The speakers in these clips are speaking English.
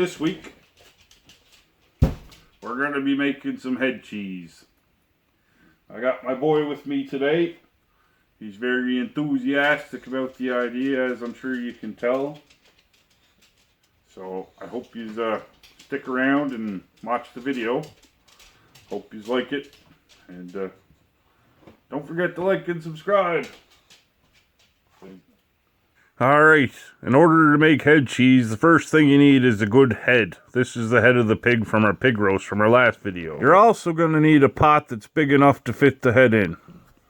this week we're going to be making some head cheese. I got my boy with me today. He's very enthusiastic about the idea, as I'm sure you can tell. So I hope you stick around and watch the video. Hope you like it. And don't forget to like and subscribe. Alright, in order to make head cheese, the first thing you need is a good head. This is the head of the pig from our pig roast from our last video. You're also going to need a pot that's big enough to fit the head in.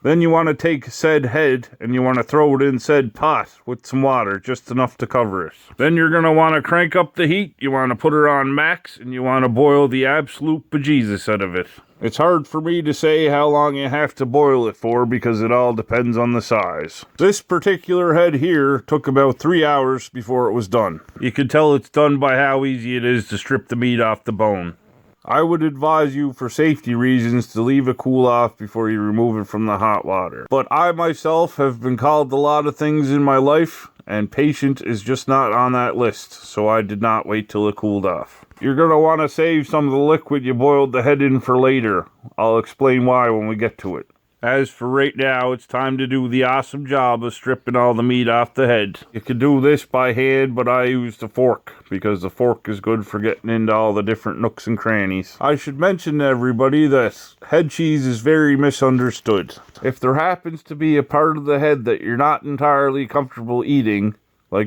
Then you want to take said head and you want to throw it in said pot with some water, just enough to cover it. Then you're going to want to crank up the heat, you want to put it on max, and you want to boil the absolute bejesus out of it. It's hard for me to say how long you have to boil it for because it all depends on the size. This particular head here took about 3 hours before it was done. You can tell it's done by how easy it is to strip the meat off the bone. I would advise you, for safety reasons, to leave it cool off before you remove it from the hot water. But I myself have been called a lot of things in my life, and patient is just not on that list, so I did not wait till it cooled off. You're going to want to save some of the liquid you boiled the head in for later. I'll explain why when we get to it. As for right now, it's time to do the awesome job of stripping all the meat off the head. You can do this by hand, but I used a fork, because the fork is good for getting into all the different nooks and crannies. I should mention to everybody that head cheese is very misunderstood. If there happens to be a part of the head that you're not entirely comfortable eating,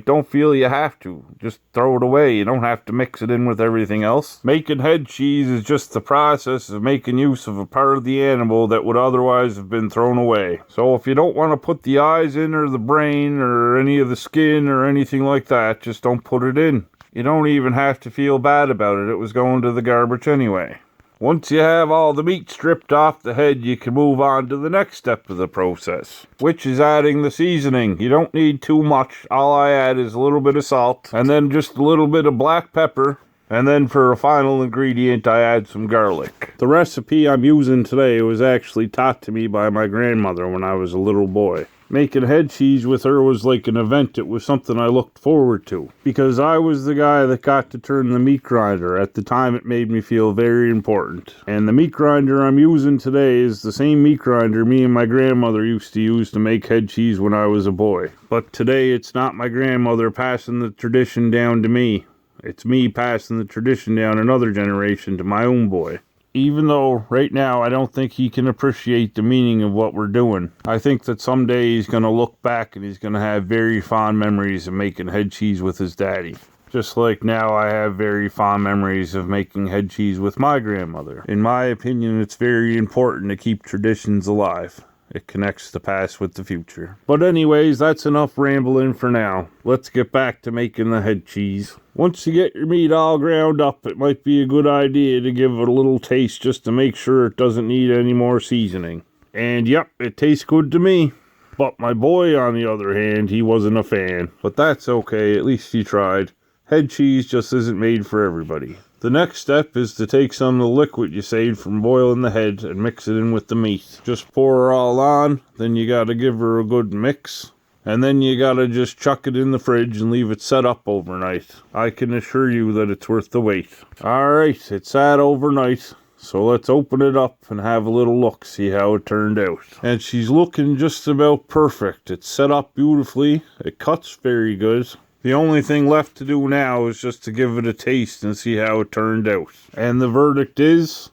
don't feel you have to. Just throw it away. You don't have to mix it in with everything else. Making head cheese is just the process of making use of a part of the animal that would otherwise have been thrown away. So if you don't want to put the eyes in or the brain or any of the skin or anything like that, just don't put it in. You don't even have to feel bad about it. It was going to the garbage anyway. Once you have all the meat stripped off the head, you can move on to the next step of the process, which is adding the seasoning. You don't need too much. All I add is a little bit of salt, and then just a little bit of black pepper, and then for a final ingredient, I add some garlic. The recipe I'm using today was actually taught to me by my grandmother when I was a little boy. Making head cheese with her was like an event. It was something I looked forward to, because I was the guy that got to turn the meat grinder. At the time, it made me feel very important. And the meat grinder I'm using today is the same meat grinder me and my grandmother used to use to make head cheese when I was a boy. But today, it's not my grandmother passing the tradition down to me. It's me passing the tradition down another generation to my own boy. Even though, right now, I don't think he can appreciate the meaning of what we're doing. I think that someday he's going to look back and he's going to have very fond memories of making head cheese with his daddy. Just like now I have very fond memories of making head cheese with my grandmother. In my opinion, it's very important to keep traditions alive. It connects the past with the future. But anyways, that's enough rambling for now. Let's get back to making the head cheese. Once you get your meat all ground up, it might be a good idea to give it a little taste just to make sure it doesn't need any more seasoning. And yep, it tastes good to me. But my boy, on the other hand, he wasn't a fan. But that's okay, at least he tried. Head cheese just isn't made for everybody. The next step is to take some of the liquid you saved from boiling the head and mix it in with the meat. Just pour her all on, then you gotta give her a good mix. And then you gotta just chuck it in the fridge and leave it set up overnight. I can assure you that it's worth the wait. Alright, it's sat overnight. So let's open it up and have a little look, see how it turned out. And she's looking just about perfect. It's set up beautifully. It cuts very good. The only thing left to do now is just to give it a taste and see how it turned out. And the verdict is,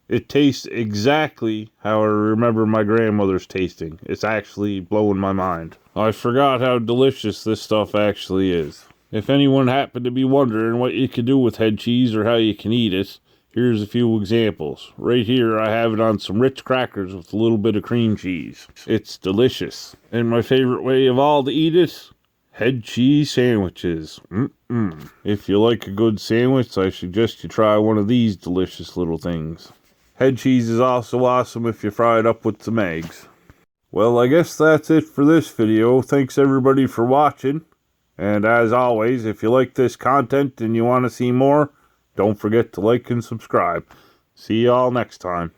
it tastes exactly how I remember my grandmother's tasting. It's actually blowing my mind. I forgot how delicious this stuff actually is. If anyone happened to be wondering what you can do with head cheese or how you can eat it, here's a few examples. Right here I have it on some Ritz crackers with a little bit of cream cheese. It's delicious. And my favorite way of all to eat it, head cheese sandwiches. If you like a good sandwich, I suggest you try one of these delicious little things. Head cheese is also awesome if you fry it up with some eggs. Well, I guess that's it for this video. Thanks everybody for watching. And as always, if you like this content and you want to see more, don't forget to like and subscribe. See y'all next time.